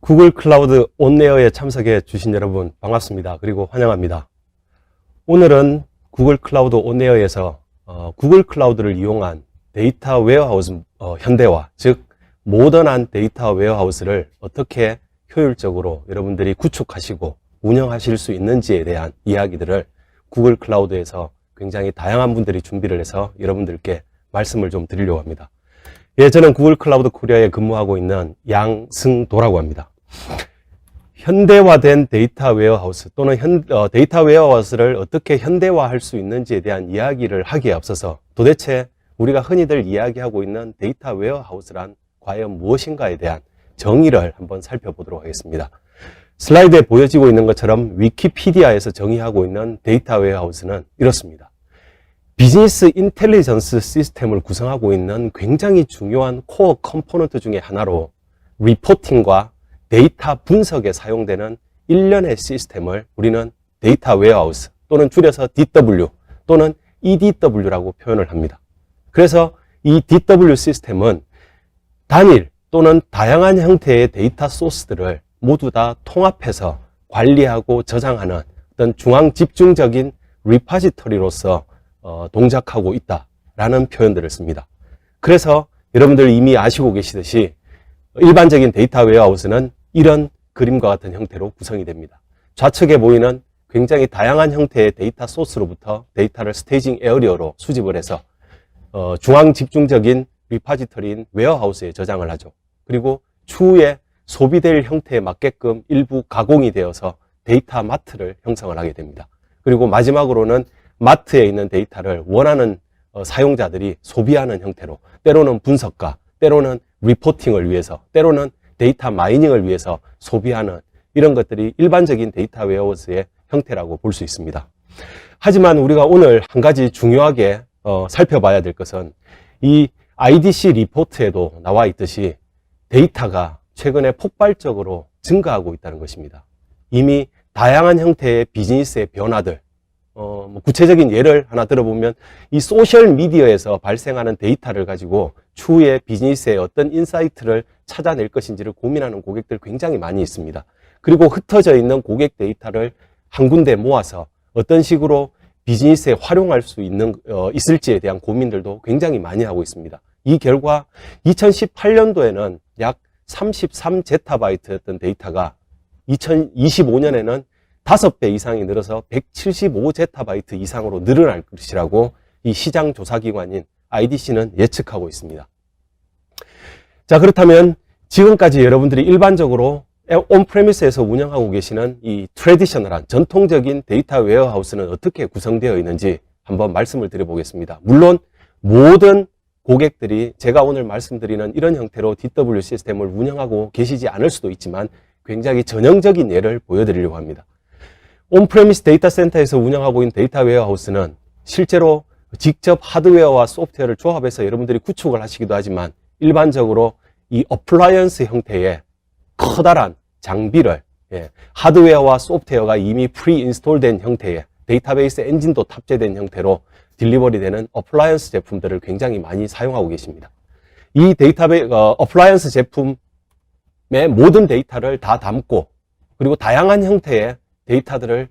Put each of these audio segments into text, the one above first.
구글 클라우드 온에어에 참석해 주신 여러분 반갑습니다. 그리고 환영합니다. 오늘은 구글 클라우드 온에어에서 구글 클라우드를 이용한 데이터 웨어하우스 현대화, 즉 모던한 데이터 웨어하우스를 어떻게 효율적으로 여러분들이 구축하시고 운영하실 수 있는지에 대한 이야기들을 구글 클라우드에서 굉장히 다양한 분들이 준비를 해서 여러분들께 말씀을 좀 드리려고 합니다. 예, 저는 구글 클라우드 코리아에 근무하고 있는 양승도라고 합니다. 현대화된 데이터 웨어하우스 또는 데이터 웨어하우스를 어떻게 현대화할 수 있는지에 대한 이야기를 하기에 앞서서 도대체 우리가 흔히들 이야기하고 있는 데이터 웨어하우스란 과연 무엇인가에 대한 정의를 한번 살펴보도록 하겠습니다. 슬라이드에 보여지고 있는 것처럼 위키피디아에서 정의하고 있는 데이터 웨어하우스는 이렇습니다. 비즈니스 인텔리전스 시스템을 구성하고 있는 굉장히 중요한 코어 컴포넌트 중에 하나로 리포팅과 데이터 분석에 사용되는 일련의 시스템을 우리는 데이터 웨어하우스 또는 줄여서 DW 또는 EDW라고 표현을 합니다. 그래서 이 DW 시스템은 단일 또는 다양한 형태의 데이터 소스들을 모두 다 통합해서 관리하고 저장하는 어떤 중앙 집중적인 리포지터리로서 동작하고 있다라는 표현들을 씁니다. 그래서 여러분들 이미 아시고 계시듯이 일반적인 데이터 웨어하우스는 이런 그림과 같은 형태로 구성이 됩니다. 좌측에 보이는 굉장히 다양한 형태의 데이터 소스로부터 데이터를 스테이징 에어리어로 수집을 해서 중앙 집중적인 리포지터리인 웨어하우스에 저장을 하죠. 그리고 추후에 소비될 형태에 맞게끔 일부 가공이 되어서 데이터 마트를 형성을 하게 됩니다. 그리고 마지막으로는 마트에 있는 데이터를 원하는 사용자들이 소비하는 형태로 때로는 분석과 때로는 리포팅을 위해서 때로는 데이터 마이닝을 위해서 소비하는 이런 것들이 일반적인 데이터 웨어하우스의 형태라고 볼 수 있습니다. 하지만 우리가 오늘 한 가지 중요하게 살펴봐야 될 것은 이 IDC 리포트에도 나와 있듯이 데이터가 최근에 폭발적으로 증가하고 있다는 것입니다. 이미 다양한 형태의 비즈니스의 변화들, 구체적인 예를 하나 들어보면 이 소셜 미디어에서 발생하는 데이터를 가지고 추후에 비즈니스의 어떤 인사이트를 찾아낼 것인지를 고민하는 고객들 굉장히 많이 있습니다. 그리고 흩어져 있는 고객 데이터를 한 군데 모아서 어떤 식으로 비즈니스에 활용할 수 있을지에 대한 고민들도 굉장히 많이 하고 있습니다. 이 결과 2018년도에는 약 33제타바이트였던 데이터가 2025년에는 5배 이상이 늘어서 175제타바이트 이상으로 늘어날 것이라고 이 시장 조사기관인 IDC는 예측하고 있습니다. 자, 그렇다면 지금까지 여러분들이 일반적으로 온프레미스에서 운영하고 계시는 이 트래디셔널한 전통적인 데이터 웨어하우스는 어떻게 구성되어 있는지 한번 말씀을 드려보겠습니다. 물론 모든 고객들이 제가 오늘 말씀드리는 이런 형태로 DW 시스템을 운영하고 계시지 않을 수도 있지만 굉장히 전형적인 예를 보여드리려고 합니다. 온프레미스 데이터 센터에서 운영하고 있는 데이터 웨어하우스는 실제로 직접 하드웨어와 소프트웨어를 조합해서 여러분들이 구축을 하시기도 하지만 일반적으로 이 어플라이언스 형태의 커다란 장비를 하드웨어와 소프트웨어가 이미 프리인스톨된 형태의 데이터베이스 엔진도 탑재된 형태로 딜리버리 되는 어플라이언스 제품들을 굉장히 많이 사용하고 계십니다. 이 어플라이언스 제품의 모든 데이터를 다 담고 그리고 다양한 형태의 데이터들을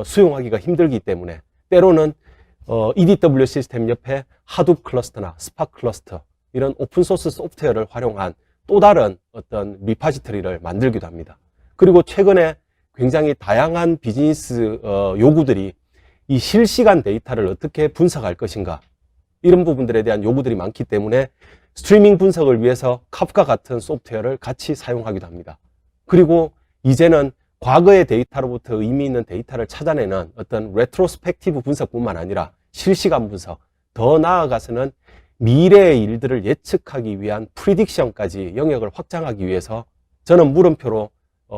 수용하기가 힘들기 때문에 때로는 EDW 시스템 옆에 하둡 클러스터나 스파크 클러스터 이런 오픈소스 소프트웨어를 활용한 또 다른 어떤 리포지터리를 만들기도 합니다. 그리고 최근에 굉장히 다양한 비즈니스 요구들이 이 실시간 데이터를 어떻게 분석할 것인가 이런 부분들에 대한 요구들이 많기 때문에 스트리밍 분석을 위해서 카프카 같은 소프트웨어를 같이 사용하기도 합니다. 그리고 이제는 과거의 데이터로부터 의미 있는 데이터를 찾아내는 어떤 레트로스펙티브 분석뿐만 아니라 실시간 분석, 더 나아가서는 미래의 일들을 예측하기 위한 프리딕션까지 영역을 확장하기 위해서 저는 물음표로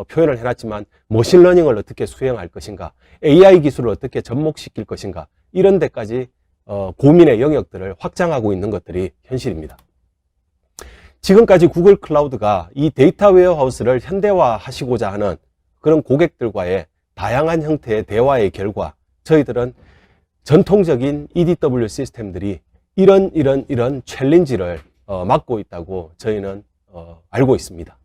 표현을 해놨지만 머신러닝을 어떻게 수행할 것인가, AI 기술을 어떻게 접목시킬 것인가 이런 데까지 고민의 영역들을 확장하고 있는 것들이 현실입니다. 지금까지 구글 클라우드가 이 데이터 웨어하우스를 현대화하시고자 하는 그런 고객들과의 다양한 형태의 대화의 결과 저희들은 전통적인 EDW 시스템들이 이런 챌린지를 맡고 있다고 저희는 알고 있습니다.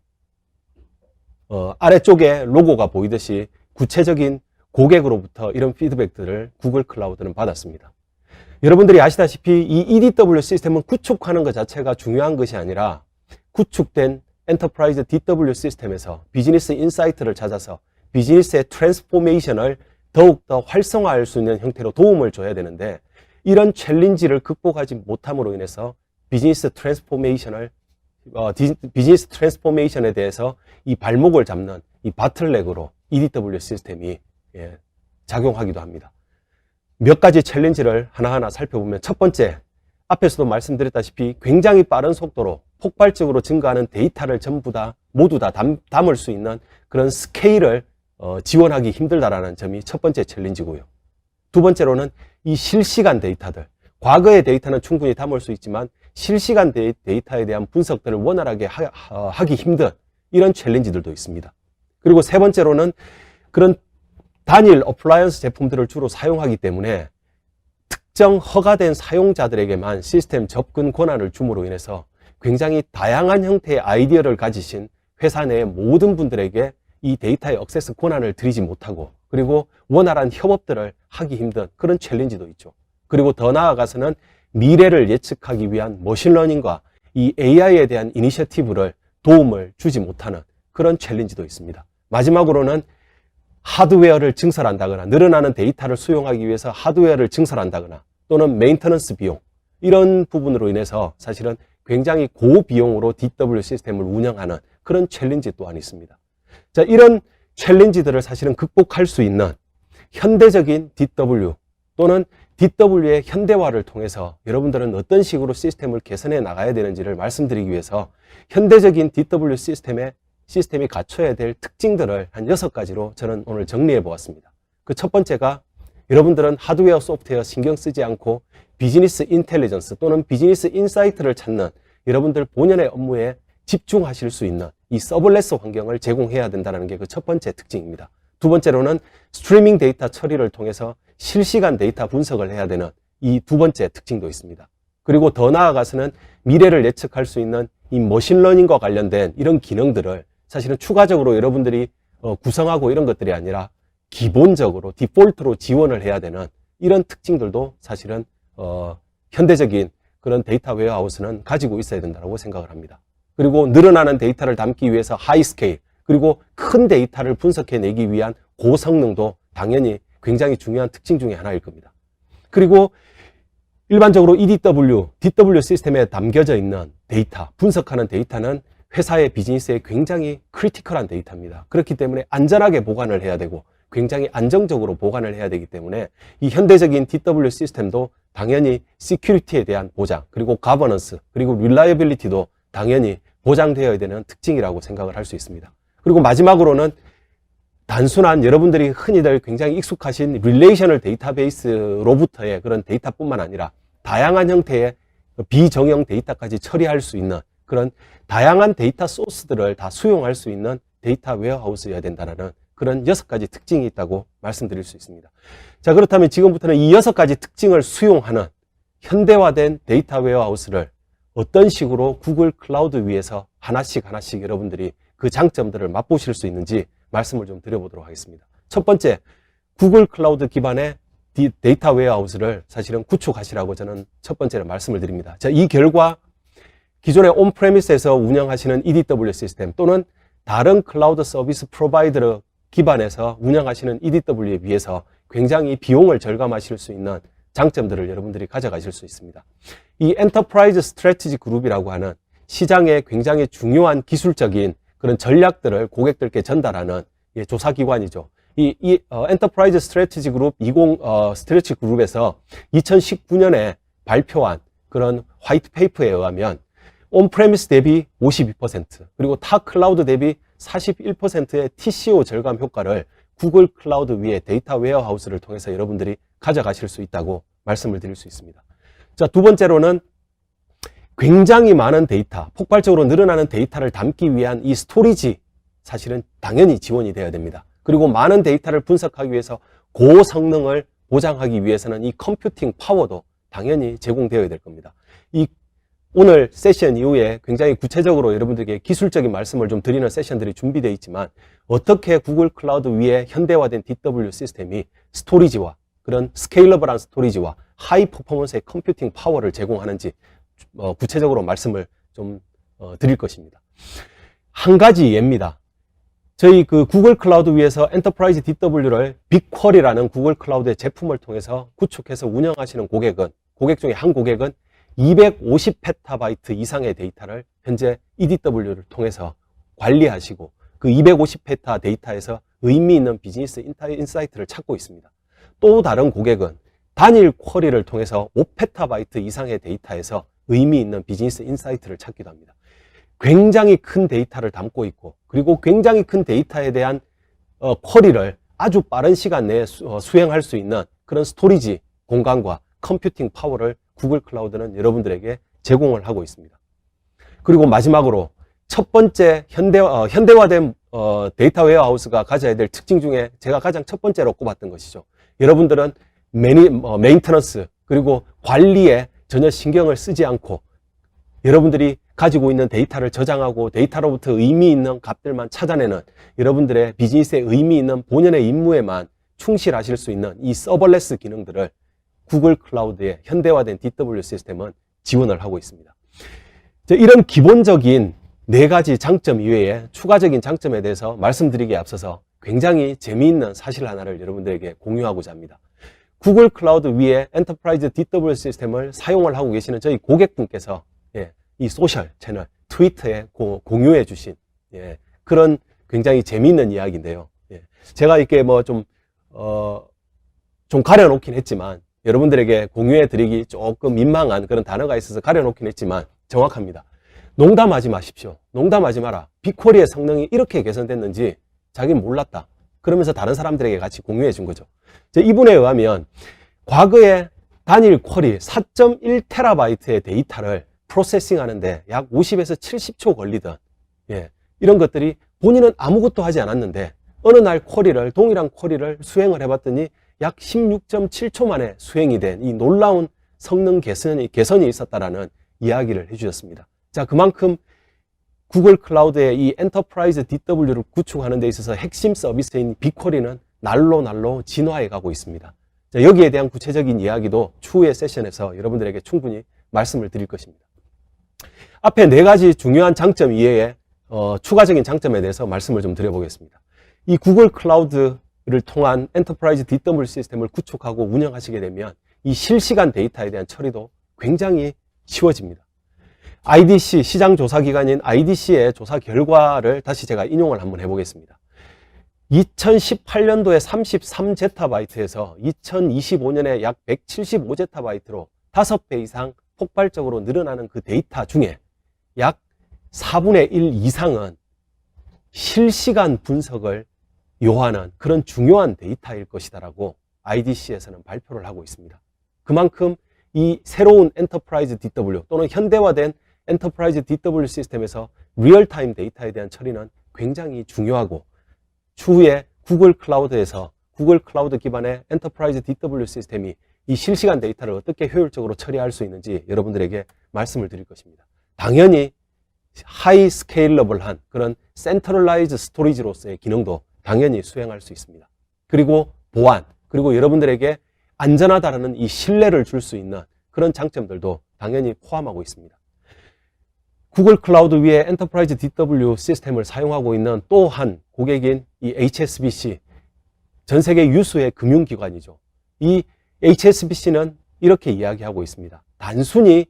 아래쪽에 로고가 보이듯이 구체적인 고객으로부터 이런 피드백들을 구글 클라우드는 받았습니다. 여러분들이 아시다시피 이 EDW 시스템은 구축하는 것 자체가 중요한 것이 아니라 구축된 엔터프라이즈 DW 시스템에서 비즈니스 인사이트를 찾아서 비즈니스의 트랜스포메이션을 더욱더 활성화할 수 있는 형태로 도움을 줘야 되는데, 이런 챌린지를 극복하지 못함으로 인해서 비즈니스 트랜스포메이션에 대해서 이 발목을 잡는 이 바틀렉으로 EDW 시스템이 작용하기도 합니다. 몇 가지 챌린지를 하나하나 살펴보면, 첫 번째, 앞에서도 말씀드렸다시피 굉장히 빠른 속도로 폭발적으로 증가하는 데이터를 모두 다 담을 수 있는 그런 스케일을 지원하기 힘들다라는 점이 첫 번째 챌린지고요. 두 번째로는 이 실시간 데이터들, 과거의 데이터는 충분히 담을 수 있지만 실시간 데이터에 대한 분석들을 원활하게 하기 힘든 이런 챌린지들도 있습니다. 그리고 세 번째로는 그런 단일 어플라이언스 제품들을 주로 사용하기 때문에 특정 허가된 사용자들에게만 시스템 접근 권한을 줌으로 인해서 굉장히 다양한 형태의 아이디어를 가지신 회사 내의 모든 분들에게 이 데이터의 액세스 권한을 드리지 못하고, 그리고 원활한 협업들을 하기 힘든 그런 챌린지도 있죠. 그리고 더 나아가서는 미래를 예측하기 위한 머신러닝과 이 AI에 대한 이니셔티브를 도움을 주지 못하는 그런 챌린지도 있습니다. 마지막으로는 하드웨어를 증설한다거나 늘어나는 데이터를 수용하기 위해서 하드웨어를 증설한다거나 또는 메인터넌스 비용, 이런 부분으로 인해서 사실은 굉장히 고비용으로 DW 시스템을 운영하는 그런 챌린지 또한 있습니다. 자, 이런 챌린지들을 사실은 극복할 수 있는 현대적인 DW 또는 DW의 현대화를 통해서 여러분들은 어떤 식으로 시스템을 개선해 나가야 되는지를 말씀드리기 위해서 현대적인 DW 시스템이 갖춰야 될 특징들을 한 6가지로 저는 오늘 정리해 보았습니다. 그 첫 번째가, 여러분들은 하드웨어, 소프트웨어 신경 쓰지 않고 비즈니스 인텔리전스 또는 비즈니스 인사이트를 찾는 여러분들 본연의 업무에 집중하실 수 있는 이 서블레스 환경을 제공해야 된다는 게 그 첫 번째 특징입니다. 두 번째로는 스트리밍 데이터 처리를 통해서 실시간 데이터 분석을 해야 되는 이 두 번째 특징도 있습니다. 그리고 더 나아가서는 미래를 예측할 수 있는 이 머신러닝과 관련된 이런 기능들을 사실은 추가적으로 여러분들이 구성하고 이런 것들이 아니라 기본적으로 디폴트로 지원을 해야 되는 이런 특징들도 사실은 현대적인 그런 데이터 웨어하우스는 가지고 있어야 된다고 생각을 합니다. 그리고 늘어나는 데이터를 담기 위해서 하이 스케일, 그리고 큰 데이터를 분석해내기 위한 고성능도 당연히 굉장히 중요한 특징 중에 하나일 겁니다. 그리고 일반적으로 EDW, DW 시스템에 담겨져 있는 데이터, 분석하는 데이터는 회사의 비즈니스에 굉장히 크리티컬한 데이터입니다. 그렇기 때문에 안전하게 보관을 해야 되고 굉장히 안정적으로 보관을 해야 되기 때문에 이 현대적인 DW 시스템도 당연히 시큐리티에 대한 보장, 그리고 가버넌스, 그리고 릴라이어빌리티도 당연히 보장되어야 되는 특징이라고 생각을 할 수 있습니다. 그리고 마지막으로는 단순한 여러분들이 흔히들 굉장히 익숙하신 릴레이셔널 데이터베이스로부터의 그런 데이터뿐만 아니라 다양한 형태의 비정형 데이터까지 처리할 수 있는 그런 다양한 데이터 소스들을 다 수용할 수 있는 데이터 웨어하우스여야 된다는 그런 6가지 특징이 있다고 말씀드릴 수 있습니다. 자, 그렇다면 지금부터는 이 6가지 특징을 수용하는 현대화된 데이터 웨어하우스를 어떤 식으로 구글 클라우드 위에서 하나씩 여러분들이 그 장점들을 맛보실 수 있는지 말씀을 좀 드려보도록 하겠습니다. 첫 번째, 구글 클라우드 기반의 데이터 웨어하우스를 사실은 구축하시라고 저는 첫 번째로 말씀을 드립니다. 자, 이 결과 기존의 온프레미스에서 운영하시는 EDW 시스템 또는 다른 클라우드 서비스 프로바이더를 기반에서 운영하시는 EDW에 비해서 굉장히 비용을 절감하실 수 있는 장점들을 여러분들이 가져가실 수 있습니다. 이 엔터프라이즈 스트래티지 그룹이라고 하는 시장에 굉장히 중요한 기술적인 그런 전략들을 고객들께 전달하는 조사기관이죠. 이 엔터프라이즈 스트래티지 그룹 스트래티지 그룹에서 2019년에 발표한 그런 화이트 페이퍼에 의하면 온프레미스 대비 52%, 그리고 타 클라우드 대비 41%의 TCO 절감 효과를 구글 클라우드 위에 데이터 웨어하우스를 통해서 여러분들이 가져가실 수 있다고 말씀을 드릴 수 있습니다. 자, 두 번째로는 굉장히 많은 데이터, 폭발적으로 늘어나는 데이터를 담기 위한 이 스토리지, 사실은 당연히 지원이 돼야 됩니다. 그리고 많은 데이터를 분석하기 위해서 고성능을 보장하기 위해서는 이 컴퓨팅 파워도 당연히 제공되어야 될 겁니다. 이 오늘 세션 이후에 굉장히 구체적으로 여러분들에게 기술적인 말씀을 좀 드리는 세션들이 준비되어 있지만 어떻게 구글 클라우드 위에 현대화된 DW 시스템이 스토리지와 그런 스케일러블한 스토리지와 하이 퍼포먼스의 컴퓨팅 파워를 제공하는지 구체적으로 말씀을 좀 드릴 것입니다. 한 가지 예입니다. 저희 그 구글 클라우드 위에서 엔터프라이즈 DW를 빅쿼리라는 구글 클라우드의 제품을 통해서 구축해서 운영하시는 고객 중에 한 고객은 250페타바이트 이상의 데이터를 현재 EDW를 통해서 관리하시고 그 250페타 데이터에서 의미 있는 비즈니스 인사이트를 찾고 있습니다. 또 다른 고객은 단일 쿼리를 통해서 5페타바이트 이상의 데이터에서 의미 있는 비즈니스 인사이트를 찾기도 합니다. 굉장히 큰 데이터를 담고 있고 그리고 굉장히 큰 데이터에 대한 쿼리를 아주 빠른 시간 내에 수행할 수 있는 그런 스토리지 공간과 컴퓨팅 파워를 구글 클라우드는 여러분들에게 제공을 하고 있습니다. 그리고 마지막으로 첫 번째 현대화된 데이터 웨어하우스가 가져야 될 특징 중에 제가 가장 첫 번째로 꼽았던 것이죠. 여러분들은 메인터넌스 그리고 관리에 전혀 신경을 쓰지 않고 여러분들이 가지고 있는 데이터를 저장하고 데이터로부터 의미 있는 값들만 찾아내는 여러분들의 비즈니스에 의미 있는 본연의 임무에만 충실하실 수 있는 이 서버레스 기능들을 구글 클라우드의 현대화된 DW 시스템은 지원을 하고 있습니다. 이런 기본적인 4가지 장점 이외에 추가적인 장점에 대해서 말씀드리기에 앞서서 굉장히 재미있는 사실 하나를 여러분들에게 공유하고자 합니다. 구글 클라우드 위에 엔터프라이즈 DW 시스템을 사용을 하고 계시는 저희 고객분께서 이 소셜 채널 트위터에 공유해 주신 그런 굉장히 재미있는 이야기인데요. 제가 이렇게 뭐 좀 가려놓긴 했지만 여러분들에게 공유해 드리기 조금 민망한 그런 단어가 있어서 가려놓긴 했지만 정확합니다. 농담하지 마십시오. 농담하지 마라. 빅쿼리의 성능이 이렇게 개선됐는지 자기는 몰랐다. 그러면서 다른 사람들에게 같이 공유해 준 거죠. 이분에 의하면 과거에 단일 쿼리 4.1TB의 데이터를 프로세싱 하는데 약 50에서 70초 걸리던 이런 것들이 본인은 아무것도 하지 않았는데 어느 날 동일한 쿼리를 수행을 해봤더니 약 16.7초 만에 수행이 된 이 놀라운 성능 개선이 있었다라는 이야기를 해주셨습니다. 자, 그만큼 구글 클라우드의 이 엔터프라이즈 DW를 구축하는 데 있어서 핵심 서비스인 빅쿼리는 날로 진화해 가고 있습니다. 자, 여기에 대한 구체적인 이야기도 추후의 세션에서 여러분들에게 충분히 말씀을 드릴 것입니다. 앞에 4가지 중요한 장점 이외에 추가적인 장점에 대해서 말씀을 좀 드려보겠습니다. 이 구글 클라우드를 통한 엔터프라이즈 DW 시스템을 구축하고 운영하시게 되면 이 실시간 데이터에 대한 처리도 굉장히 쉬워집니다. IDC, 시장조사기관인 IDC의 조사 결과를 다시 제가 인용을 한번 해보겠습니다. 2018년도에 33제타바이트에서 2025년에 약 175제타바이트로 5배 이상 폭발적으로 늘어나는 그 데이터 중에 약 4분의 1 이상은 실시간 분석을 요하는 그런 중요한 데이터일 것이다라고 IDC에서는 발표를 하고 있습니다. 그만큼 이 새로운 엔터프라이즈 DW 또는 현대화된 엔터프라이즈 DW 시스템에서 리얼타임 데이터에 대한 처리는 굉장히 중요하고 추후에 구글 클라우드에서 구글 클라우드 기반의 엔터프라이즈 DW 시스템이 이 실시간 데이터를 어떻게 효율적으로 처리할 수 있는지 여러분들에게 말씀을 드릴 것입니다. 당연히 하이 스케일러블한 그런 센트럴라이즈 스토리지로서의 기능도 당연히 수행할 수 있습니다. 그리고 보안, 그리고 여러분들에게 안전하다라는 이 신뢰를 줄 수 있는 그런 장점들도 당연히 포함하고 있습니다. 구글 클라우드 위에 엔터프라이즈 DW 시스템을 사용하고 있는 또 한 고객인 이 HSBC, 전 세계 유수의 금융기관이죠. 이 HSBC는 이렇게 이야기하고 있습니다. 단순히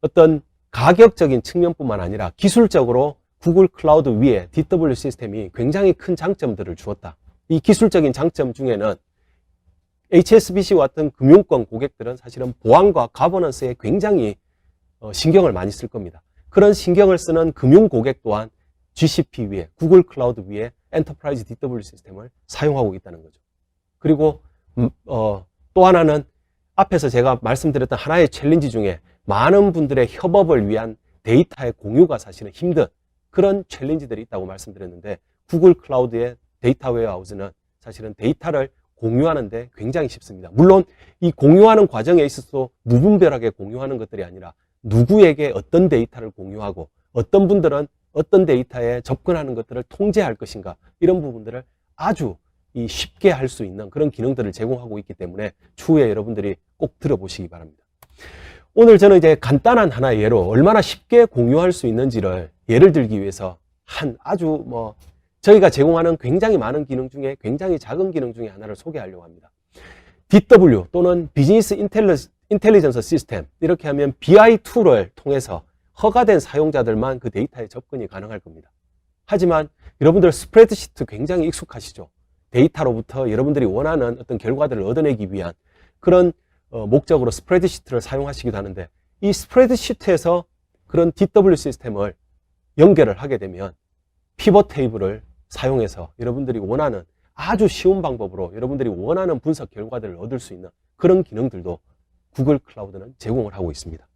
어떤 가격적인 측면뿐만 아니라 기술적으로 구글 클라우드 위에 DW 시스템이 굉장히 큰 장점들을 주었다. 이 기술적인 장점 중에는 HSBC와 같은 금융권 고객들은 사실은 보안과 가버넌스에 굉장히 신경을 많이 쓸 겁니다. 그런 신경을 쓰는 금융 고객 또한 GCP 위에, 구글 클라우드 위에 엔터프라이즈 DW 시스템을 사용하고 있다는 거죠. 그리고 또 하나는 앞에서 제가 말씀드렸던 하나의 챌린지 중에 많은 분들의 협업을 위한 데이터의 공유가 사실은 힘든 그런 챌린지들이 있다고 말씀드렸는데 구글 클라우드의 데이터 웨어하우스는 사실은 데이터를 공유하는데 굉장히 쉽습니다. 물론 이 공유하는 과정에 있어서 무분별하게 공유하는 것들이 아니라 누구에게 어떤 데이터를 공유하고 어떤 분들은 어떤 데이터에 접근하는 것들을 통제할 것인가, 이런 부분들을 아주 쉽게 할 수 있는 그런 기능들을 제공하고 있기 때문에 추후에 여러분들이 꼭 들어보시기 바랍니다. 오늘 저는 이제 간단한 하나의 예로 얼마나 쉽게 공유할 수 있는지를 예를 들기 위해서 아주 저희가 제공하는 굉장히 많은 기능 중에 굉장히 작은 기능 중에 하나를 소개하려고 합니다. DW 또는 비즈니스 인텔리전스 시스템, 이렇게 하면 BI2를 통해서 허가된 사용자들만 그 데이터에 접근이 가능할 겁니다. 하지만 여러분들 스프레드시트 굉장히 익숙하시죠? 데이터로부터 여러분들이 원하는 어떤 결과들을 얻어내기 위한 그런 목적으로 스프레드시트를 사용하시기도 하는데, 이 스프레드시트에서 그런 DW 시스템을 연결을 하게 되면 피벗 테이블을 사용해서 여러분들이 원하는 아주 쉬운 방법으로 여러분들이 원하는 분석 결과들을 얻을 수 있는 그런 기능들도 구글 클라우드는 제공을 하고 있습니다.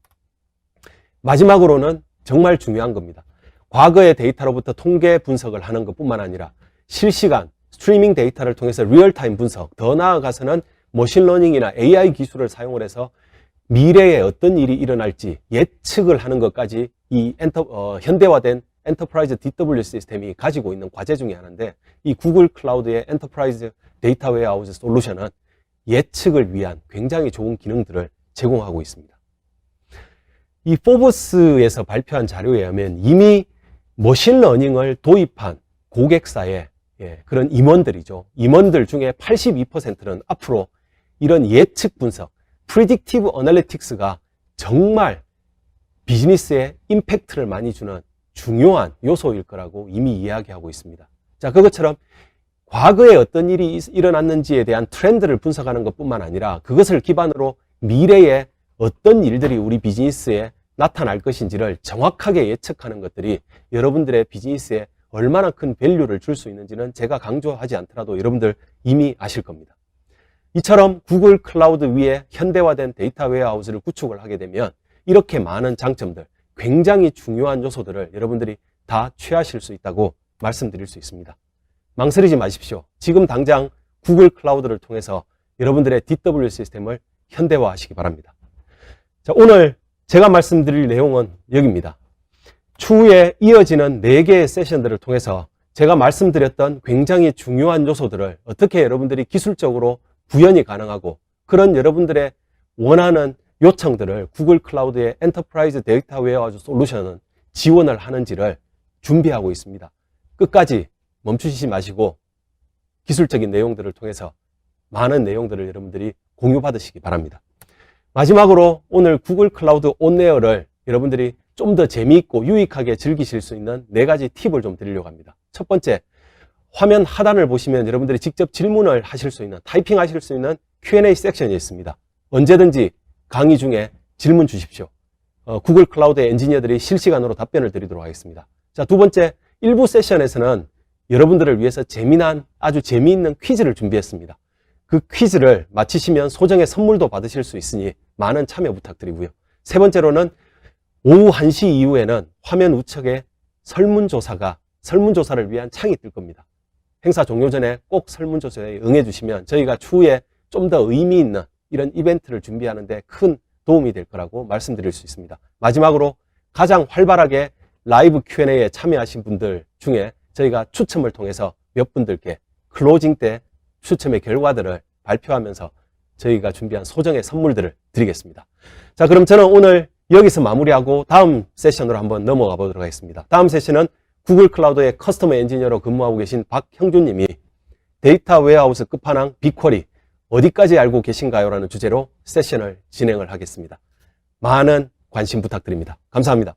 마지막으로는 정말 중요한 겁니다. 과거의 데이터로부터 통계 분석을 하는 것뿐만 아니라 실시간 스트리밍 데이터를 통해서 리얼타임 분석, 더 나아가서는 머신러닝이나 AI 기술을 사용을 해서 미래에 어떤 일이 일어날지 예측을 하는 것까지 이 현대화된 엔터프라이즈 DW 시스템이 가지고 있는 과제 중에 하나인데, 이 구글 클라우드의 엔터프라이즈 데이터 웨어하우스 솔루션은 예측을 위한 굉장히 좋은 기능들을 제공하고 있습니다. 이 포브스에서 발표한 자료에 의하면 이미 머신러닝을 도입한 고객사의 그런 임원들이죠. 임원들 중에 82%는 앞으로 이런 예측 분석, 프리딕티브 어널리틱스가 정말 비즈니스에 임팩트를 많이 주는 중요한 요소일 거라고 이미 이야기하고 있습니다. 자, 그것처럼 과거에 어떤 일이 일어났는지에 대한 트렌드를 분석하는 것뿐만 아니라 그것을 기반으로 미래에 어떤 일들이 우리 비즈니스에 나타날 것인지를 정확하게 예측하는 것들이 여러분들의 비즈니스에 얼마나 큰 밸류를 줄 수 있는지는 제가 강조하지 않더라도 여러분들 이미 아실 겁니다. 이처럼 구글 클라우드 위에 현대화된 데이터 웨어하우스를 구축을 하게 되면 이렇게 많은 장점들, 굉장히 중요한 요소들을 여러분들이 다 취하실 수 있다고 말씀드릴 수 있습니다. 망설이지 마십시오. 지금 당장 구글 클라우드를 통해서 여러분들의 DW 시스템을 현대화하시기 바랍니다. 자, 오늘 제가 말씀드릴 내용은 여기입니다. 추후에 이어지는 4개의 세션들을 통해서 제가 말씀드렸던 굉장히 중요한 요소들을 어떻게 여러분들이 기술적으로 구현이 가능하고 그런 여러분들의 원하는 요청들을 구글 클라우드의 엔터프라이즈 데이터 웨어하우스 솔루션은 지원을 하는지를 준비하고 있습니다. 끝까지 멈추시지 마시고 기술적인 내용들을 통해서 많은 내용들을 여러분들이 공유받으시기 바랍니다. 마지막으로 오늘 구글 클라우드 온에어를 여러분들이 좀 더 재미있고 유익하게 즐기실 수 있는 4가지 팁을 좀 드리려고 합니다. 첫 번째, 화면 하단을 보시면 여러분들이 직접 질문을 하실 수 있는, 타이핑하실 수 있는 Q&A 섹션이 있습니다. 언제든지 강의 중에 질문 주십시오. 구글 클라우드 엔지니어들이 실시간으로 답변을 드리도록 하겠습니다. 자, 두 번째, 일부 세션에서는 여러분들을 위해서 재미난 아주 재미있는 퀴즈를 준비했습니다. 그 퀴즈를 마치시면 소정의 선물도 받으실 수 있으니 많은 참여 부탁드리고요. 세 번째로는 오후 1시 이후에는 화면 우측에 설문조사를 위한 창이 뜰 겁니다. 행사 종료 전에 꼭 설문조사에 응해 주시면 저희가 추후에 좀 더 의미 있는 이런 이벤트를 준비하는 데 큰 도움이 될 거라고 말씀드릴 수 있습니다. 마지막으로 가장 활발하게 라이브 Q&A에 참여하신 분들 중에 저희가 추첨을 통해서 몇 분들께 클로징 때 추첨의 결과들을 발표하면서 저희가 준비한 소정의 선물들을 드리겠습니다. 자, 그럼 저는 오늘 여기서 마무리하고 다음 세션으로 한번 넘어가 보도록 하겠습니다. 다음 세션은 구글 클라우드의 커스터머 엔지니어로 근무하고 계신 박형준 님이 데이터 웨어하우스 끝판왕 빅쿼리 어디까지 알고 계신가요? 라는 주제로 세션을 진행을 하겠습니다. 많은 관심 부탁드립니다. 감사합니다.